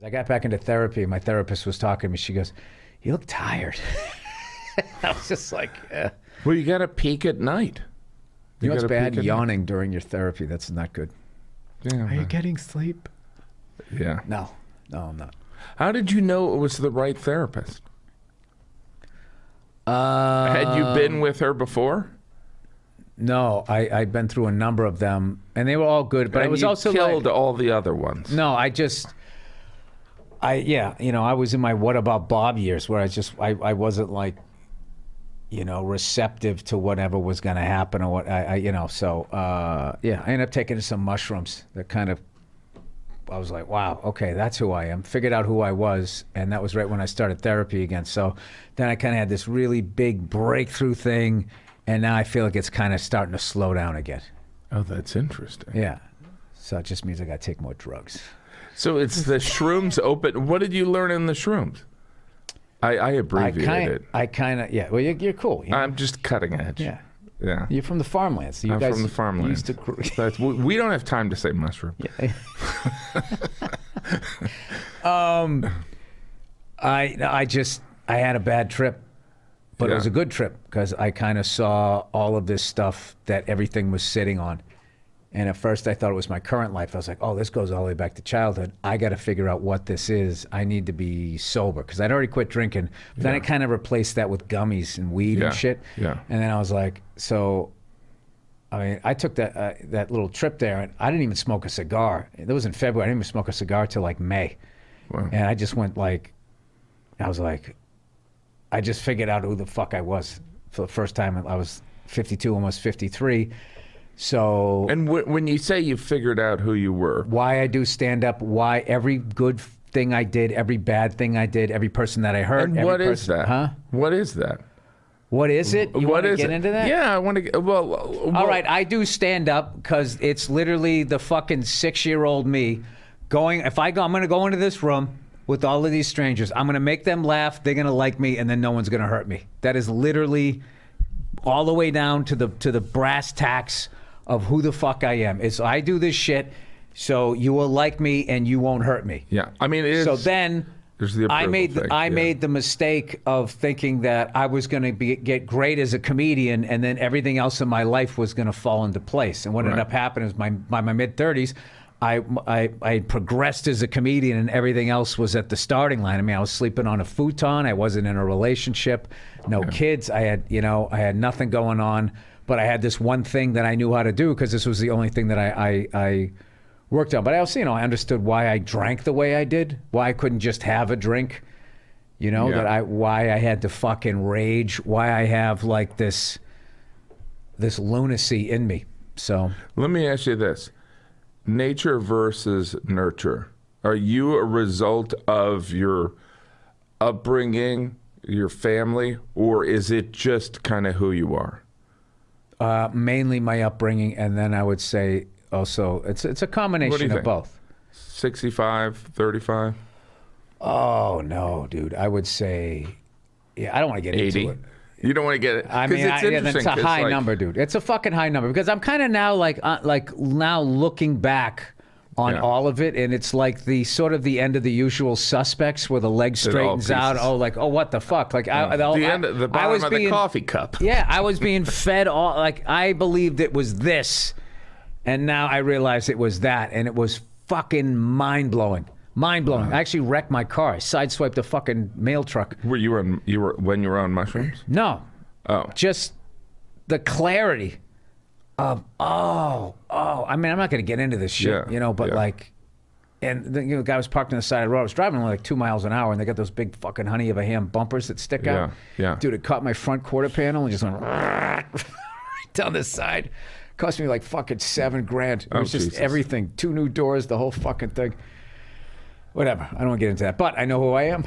I got back into therapy. My therapist was talking to me. She goes, "You look tired." I was just like, eh. Well, you got to peak at night. You know what's bad? Yawning during your therapy. That's not good. Yeah, Are you getting sleep? Yeah. No, I'm not. How did you know it was the right therapist? Had you been with her before? No, I've been through a number of them, and they were all good. But and I was you also killed like, all the other ones. No, I was in my what about Bob years where I wasn't like, receptive to whatever was going to happen or what I ended up taking some mushrooms that kind of, I was like, wow, okay, that's who I am. Figured out who I was, and that was right when I started therapy again. So then I kind of had this really big breakthrough thing, and now I feel like it's kind of starting to slow down again. Oh, that's interesting. Yeah. So it just means I got to take more drugs. So it's the shrooms open. What did you learn in the shrooms? I abbreviated it. Yeah. Well, you're cool. I'm just cutting edge. Yeah. Yeah. You're from the farmlands. So I'm from the farmlands. We don't have time to say mushroom. Yeah. I had a bad trip, but it was a good trip because I kind of saw all of this stuff that everything was sitting on. And at first I thought it was my current life. I was like, oh, this goes all the way back to childhood. I got to figure out what this is. I need to be sober because I'd already quit drinking. But then I kind of replaced that with gummies and weed and shit. Yeah. And then I was like, I took that little trip there, and I didn't even smoke a cigar. That was in February. I didn't even smoke a cigar till like May. Wow. And I just went I just figured out who the fuck I was for the first time. I was 52, almost 53. So. And when you say you figured out who you were. Why I do stand up, why every good thing I did, every bad thing I did, every person that I hurt. And what is that? Huh? What is that? What is it? You want to get into that? Yeah, I want to get, well. All right, I do stand up because it's literally the fucking 6-year-old me going, I'm going to go into this room with all of these strangers. I'm going to make them laugh. They're going to like me, and then no one's going to hurt me. That is literally all the way down to the brass tacks of who the fuck I am. It's I do this shit so you will like me and you won't hurt me. Yeah, I mean, so then I made the mistake of thinking that I was going to get great as a comedian, and then everything else in my life was going to fall into place. And what ended up happening is by my mid-30s, I progressed as a comedian, and everything else was at the starting line. I mean, I was sleeping on a futon. I wasn't in a relationship, no kids. I had nothing going on. But I had this one thing that I knew how to do because this was the only thing that I worked on. But I also, I understood why I drank the way I did, why I couldn't just have a drink, why I had to fucking rage, why I have like this lunacy in me. So let me ask you this: nature versus nurture. Are you a result of your upbringing, your family, or is it just kind of who you are? Mainly my upbringing, and then I would say also it's a combination of both. 65, 35? Oh, no, dude. I would say, I don't want to get 80. into it. You don't want to get it? I mean, it's a high number, dude. It's a fucking high number because I'm kind of now like now looking back on all of it, and it's like the sort of the end of The Usual Suspects where the leg straightens out. Oh, what the fuck? Like the bottom of the coffee cup. Yeah, I was being fed all I believed it was this, and now I realize it was that, and it was fucking mind blowing. Mind blowing. I actually wrecked my car. I sideswiped a fucking mail truck. When you were on mushrooms? No. Oh. Just the clarity of I mean, I'm not going to get into this shit, but and the guy was parked on the side of the road. I was driving like 2 miles an hour, and they got those big fucking honey of a ham bumpers that stick out. Yeah. Dude, it caught my front quarter panel and just went right down the side. Cost me like fucking $7,000. It was just everything. 2 new doors, the whole fucking thing. Whatever. I don't want to get into that, but I know who I am.